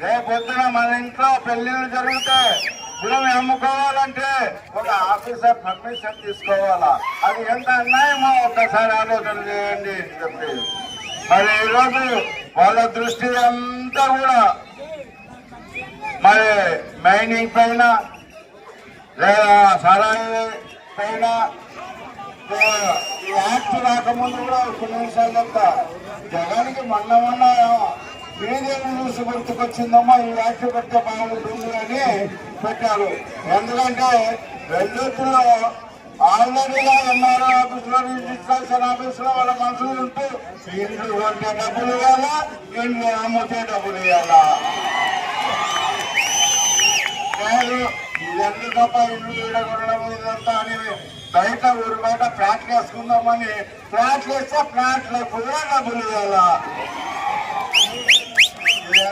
రేపొద్దున మన ఇంట్లో పెళ్లిళ్ళు జరిగితే భూమి అమ్ముకోవాలంటే ఒక ఆఫీసర్ పర్మిషన్ తీసుకోవాలా? అది ఎంత అన్యాయమో ఒక్కసారి ఆలోచన చేయండి అని చెప్పి మరి ఈరోజు వాళ్ళ దృష్టి అంతా కూడా మరి మైనింగ్ పైన లేదా సరాయి పైన ఈ యాక్ట్ రాకముందు కూడా కొన్ని నిమిషాలు చెప్తా. జగన్కి మొన్న మీడియం చూసి గుర్తుకొచ్చిందమ్మా ఈ యాక్ట్ పెడితే బాగుంటుంది అని పెట్టారు. ఎందుకంటే వెల్లుల్లో ఆల్రెడీగా ఎంఆర్ఓ ఆఫీసులో రిజిస్ట్రేషన్ ఆఫీసులో వాళ్ళ మనుషులు ఉంటూ ఇండ్లు కొంటే డబ్బులు ఇవ్వాలా, ఇండ్లు అమ్ముతే డబ్బులు ఇవ్వాలా. లేదు ఇవన్నీ తప్ప ఇల్లు ఈడగొనడం ఇదంతా అని బయట ఊరు బయట ఫ్లాట్లు వేసుకుందామని ఫ్లాట్లు వేస్తే ఫ్లాట్లకు కూడా డబ్బులు ఇవ్వాలా.